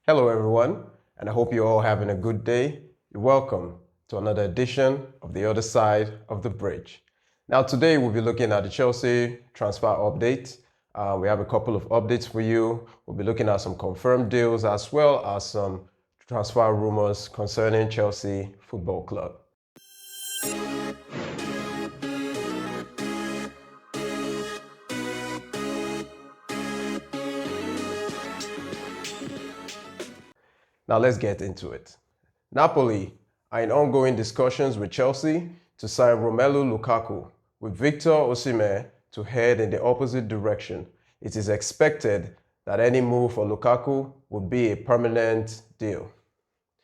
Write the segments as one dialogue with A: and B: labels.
A: Hello, everyone, and I hope you're all having a good day. You're welcome to another edition of The Other Side of the Bridge. Now, today we'll be looking at the Chelsea transfer update. We have a couple of updates for you. We'll be looking at some confirmed deals as well as some transfer rumors concerning Chelsea Football Club. Now, let's get into it. Napoli are in ongoing discussions with Chelsea to sign Romelu Lukaku, with Victor Osimhen to head in the opposite direction. It is expected that any move for Lukaku would be a permanent deal.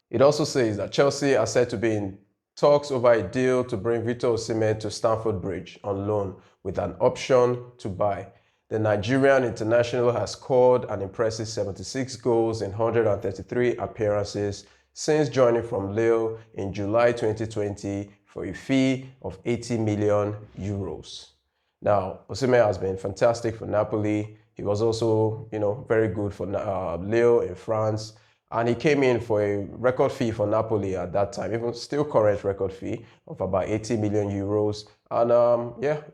A: It also says that Chelsea are said to be in talks over a deal to bring Victor Osimhen to Stamford Bridge on loan with an option to buy. The Nigerian international has scored an impressive 76 goals in 133 appearances since joining from Lille in July 2020 for a fee of 80 million euros. Now, Osimhen has been fantastic for Napoli. He was also, very good for Lille in France. And he came in for a record fee for Napoli at that time, even still current record fee of about 80 million euros. And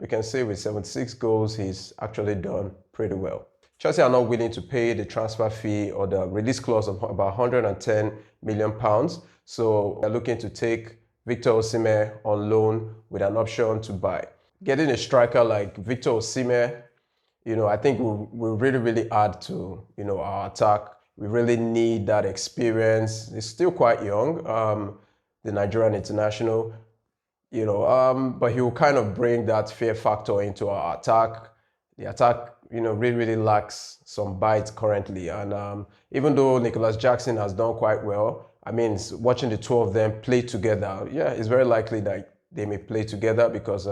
A: we can say with 76 goals, he's actually done pretty well. Chelsea are not willing to pay the transfer fee or the release clause of about 110 million pounds. So they're looking to take Victor Osimhen on loan with an option to buy. Getting a striker like Victor Osimhen, I think will really, really add to, our attack. We really need that experience. He's still quite young, the Nigerian international, but he will kind of bring that fear factor into our attack. The attack, really, really lacks some bite currently. And even though Nicholas Jackson has done quite well, I mean, watching the two of them play together, yeah, it's very likely that they may play together because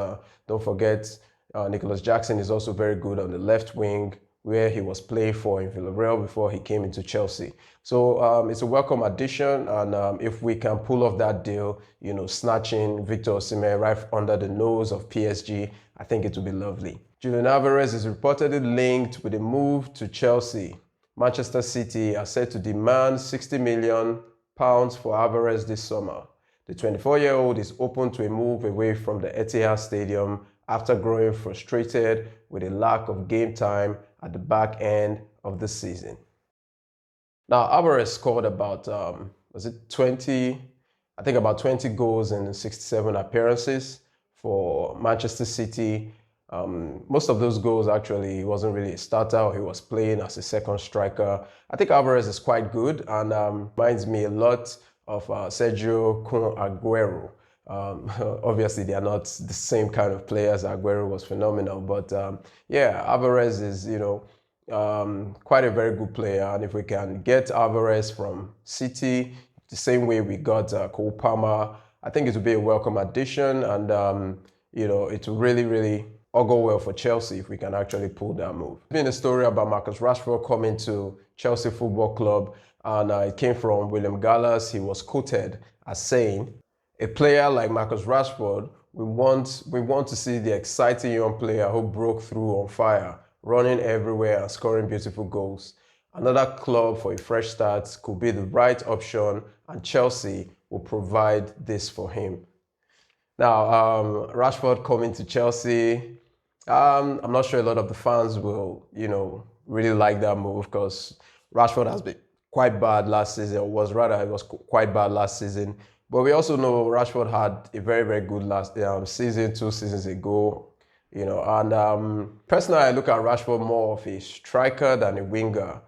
A: don't forget, Nicholas Jackson is also very good on the left wing, where he was playing for in Villareal before he came into Chelsea. So it's a welcome addition, and if we can pull off that deal, snatching Victor Osimhen right under the nose of PSG, I think it would be lovely. Julian Alvarez is reportedly linked with a move to Chelsea. Manchester City are set to demand £60 million for Alvarez this summer. The 24-year-old is open to a move away from the Etihad Stadium after growing frustrated with a lack of game time at the back end of the season. Now, Alvarez scored about, 20? I think about 20 goals in 67 appearances for Manchester City. Most of those goals, actually, he wasn't really a starter. He was playing as a second striker. I think Alvarez is quite good and reminds me a lot of Sergio Kun Aguero. Obviously, they are not the same kind of players. Aguero was phenomenal, but Alvarez is, quite a very good player. And if we can get Alvarez from City, the same way we got Cole Palmer, I think it would be a welcome addition, and it will really, really augur well for Chelsea if we can actually pull that move. There's been a story about Marcus Rashford coming to Chelsea Football Club, and it came from William Gallas. He was quoted as saying, "A player like Marcus Rashford, we want to see the exciting young player who broke through on fire, running everywhere and scoring beautiful goals. Another club for a fresh start could be the right option, and Chelsea will provide this for him." Now, Rashford coming to Chelsea, I'm not sure a lot of the fans will, really like that move because Rashford has been quite bad last season, or it was quite bad last season. But we also know Rashford had a very, very good last season, 2 seasons ago, and personally, I look at Rashford more of a striker than a winger.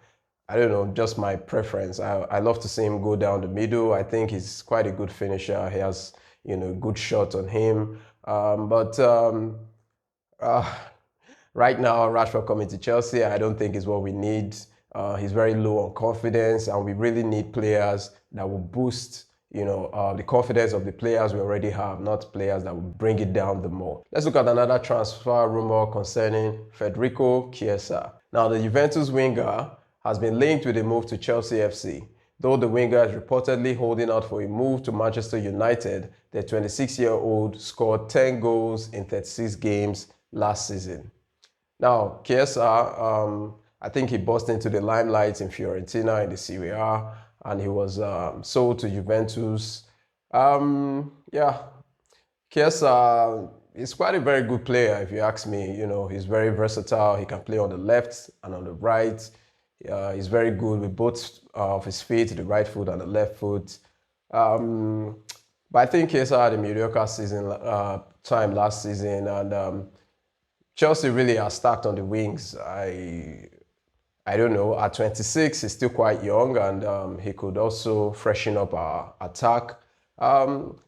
A: I don't know, just my preference. I love to see him go down the middle. I think he's quite a good finisher. He has, good shot on him. Right now, Rashford coming to Chelsea, I don't think is what we need. He's very low on confidence, and we really need players that will boost, the confidence of the players we already have, not players that will bring it down the more. Let's look at another transfer rumor concerning Federico Chiesa. Now, the Juventus winger has been linked with a move to Chelsea FC. Though the winger is reportedly holding out for a move to Manchester United, the 26-year-old scored 10 goals in 36 games last season. Now, Chiesa, I think he burst into the limelight in Fiorentina in the Serie A, and he was sold to Juventus. Yeah, Chiesa is quite a very good player, if you ask me. You know, he's very versatile. He can play on the left and on the right. He's very good with both of his feet, the right foot and the left foot. Um, but I think Chiesa had a mediocre season time last season, and Chelsea really are stacked on the wings. I don't know. At 26, he's still quite young, and he could also freshen up our attack.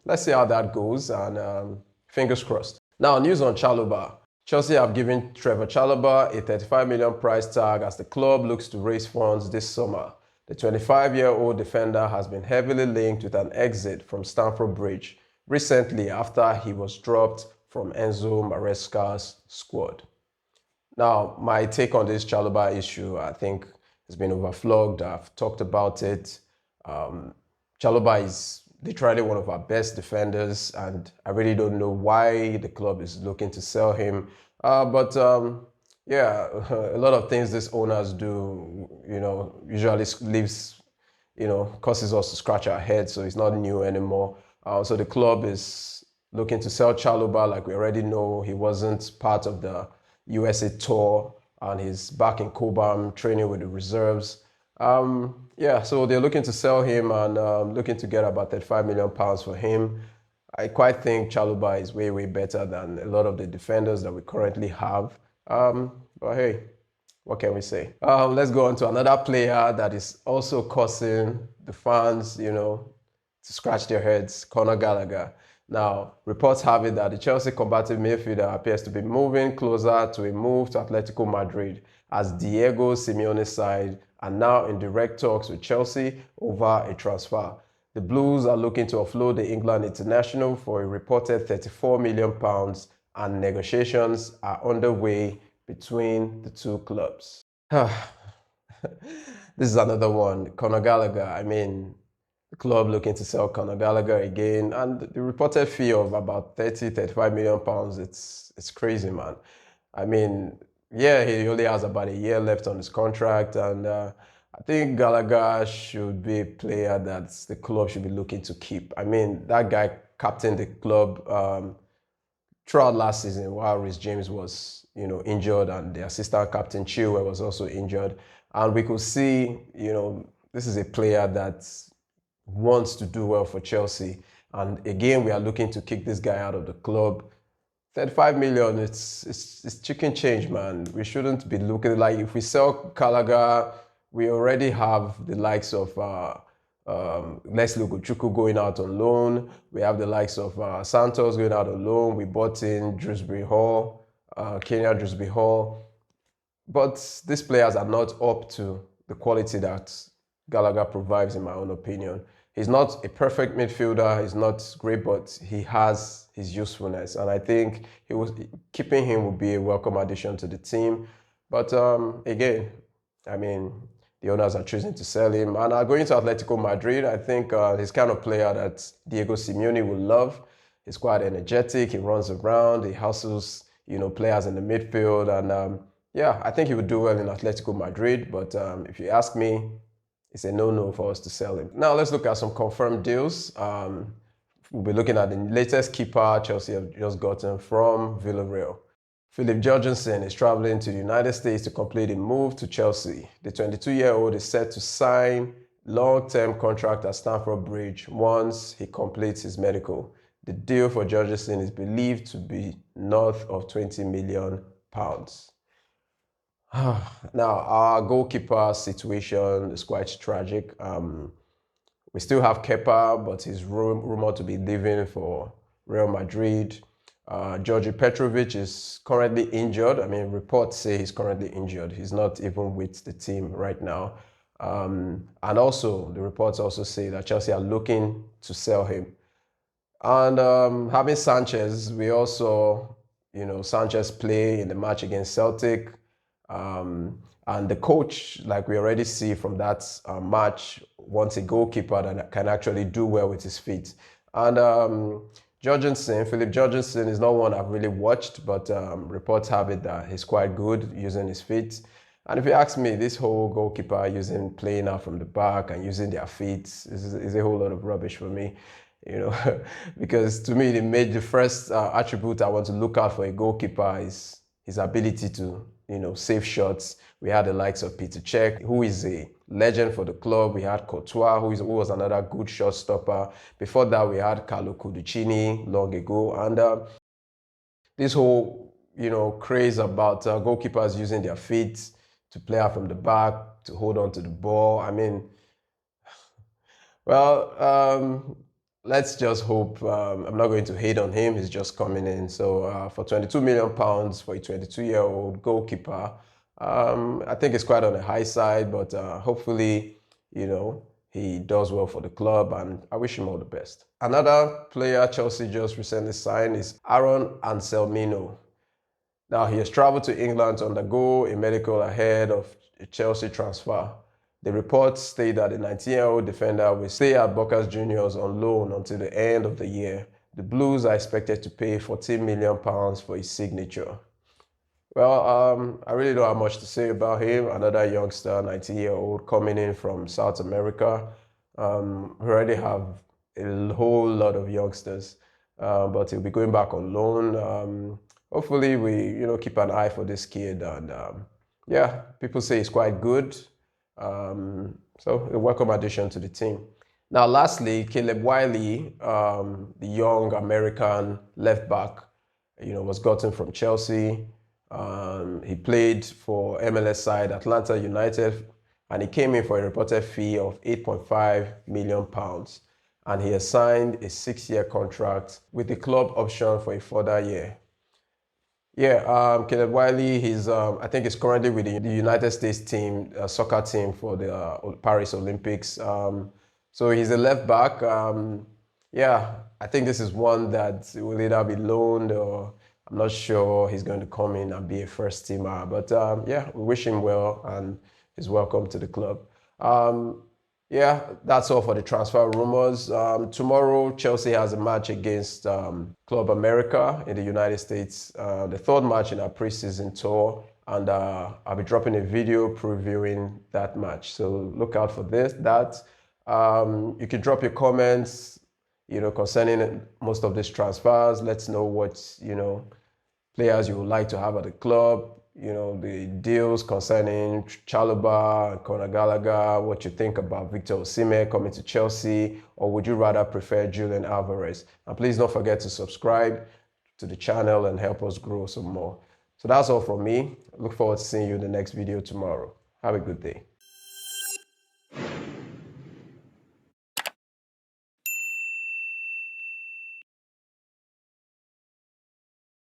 A: Let's see how that goes, and fingers crossed. Now, news on Chalobah. Chelsea have given Trevor Chalobah a 35 million price tag as the club looks to raise funds this summer. The 25-year-old defender has been heavily linked with an exit from Stamford Bridge recently after he was dropped from Enzo Maresca's squad. Now, my take on this Chalobah issue, I think, has been overflogged. I've talked about it. Chalobah is literally one of our best defenders, and I really don't know why the club is looking to sell him. Yeah, a lot of things these owners do, usually leaves, causes us to scratch our heads, so it's not new anymore. So the club is looking to sell Chalobah, like we already know. He wasn't part of the USA tour, and he's back in Cobham training with the reserves. Yeah, so they're looking to sell him and looking to get about £35 million for him. I quite think Chalobah is way, way better than a lot of the defenders that we currently have. But hey, what can we say? Let's go on to another player that is also causing the fans, to scratch their heads, Conor Gallagher. Now, reports have it that the Chelsea combative midfielder appears to be moving closer to a move to Atletico Madrid, as Diego Simeone's side are now in direct talks with Chelsea over a transfer. The Blues are looking to offload the England international for a reported £34 million, and negotiations are underway between the two clubs. This is another one, Conor Gallagher. I mean, the club looking to sell Conor Gallagher again, and the reported fee of about 35 million pounds. It's crazy, man. I mean, yeah, he only has about a year left on his contract, and I think Gallagher should be a player that the club should be looking to keep. I mean, that guy captained the club throughout last season while Reece James was, injured, and the assistant captain Chilwell was also injured, and we could see, this is a player that wants to do well for Chelsea. And again, we are looking to kick this guy out of the club. 35 million, it's chicken change, man. We shouldn't be looking like, if we sell Gallagher, we already have the likes of Leslie Ugochukwu going out on loan. We have the likes of Santos going out on loan. We bought in Dewsbury Hall, Kenya Dewsbury Hall. But these players are not up to the quality that Gallagher provides, in my own opinion. He's not a perfect midfielder. He's not great, but he has his usefulness. And I think keeping him would be a welcome addition to the team. But again, I mean, the owners are choosing to sell him and are going to Atletico Madrid. I think he's kind of player that Diego Simeone will love. He's quite energetic. He runs around. He hustles, players in the midfield. And yeah, I think he would do well in Atletico Madrid. But if you ask me, it's a no-no for us to sell him. Now let's look at some confirmed deals. We'll be looking at the latest keeper Chelsea have just gotten from Villareal. Philip Jorgensen is traveling to the United States to complete a move to Chelsea. The 22-year-old is set to sign long-term contract at Stamford Bridge once he completes his medical. The deal for Jorgensen is believed to be north of £20 million. Now, our goalkeeper situation is quite tragic. We still have Kepa, but he's rumored to be leaving for Real Madrid. Georgi Petrovic is currently injured. I mean, reports say he's currently injured. He's not even with the team right now. And also, the reports also say that Chelsea are looking to sell him. And having Sanchez, we also, Sanchez play in the match against Celtic. And the coach, like we already see from that match, wants a goalkeeper that can actually do well with his feet. And Philip Jorgensen is not one I've really watched, but reports have it that he's quite good using his feet. And if you ask me, this whole goalkeeper playing out from the back and using their feet is a whole lot of rubbish for me, you know, because to me, the first attribute I want to look out for a goalkeeper is his ability to, save shots. We had the likes of Peter Cech, who is a legend for the club. We had Courtois, who was another good shot stopper. Before that, we had Carlo Cudicini long ago. And this whole, craze about goalkeepers using their feet to play out from the back, to hold on to the ball. I mean, well, let's just hope. I'm not going to hate on him. He's just coming in. So for £22 million for a 22-year-old goalkeeper, I think it's quite on the high side. But hopefully, he does well for the club, and I wish him all the best. Another player Chelsea just recently signed is Aaron Anselmino. Now, he has traveled to England to undergo a medical ahead of a Chelsea transfer. The reports state that the 19-year-old defender will stay at Boca Juniors on loan until the end of the year. The Blues are expected to pay £14 million for his signature. Well, I really don't have much to say about him. Another youngster, 19-year-old, coming in from South America. We already have a whole lot of youngsters, but he'll be going back on loan. Hopefully, we keep an eye for this kid, and yeah, people say he's quite good. So a welcome addition to the team. Now, lastly, Caleb Wiley, the young American left back, was gotten from Chelsea. He played for MLS side Atlanta United, and he came in for a reported fee of £8.5 million. And he has signed a 6-year contract with the club option for a further year. Yeah, Caleb Wiley, I think he's currently with the United States team, soccer team for the Paris Olympics. So he's a left back. Yeah, I think this is one that will either be loaned, or I'm not sure he's going to come in and be a first teamer. But yeah, we wish him well, and he's welcome to the club. Yeah, that's all for the transfer rumors. Tomorrow, Chelsea has a match against Club America in the United States, the third match in our preseason tour, and I'll be dropping a video previewing that match. So look out for that. You can drop your comments, concerning most of these transfers. Let's know what, players you would like to have at the club. The deals concerning Chalobah and Conor Gallagher, what you think about Victor Osimhen coming to Chelsea, or would you rather prefer Julian Alvarez? And please don't forget to subscribe to the channel and help us grow some more. So that's all from me. I look forward to seeing you in the next video tomorrow. Have a good day.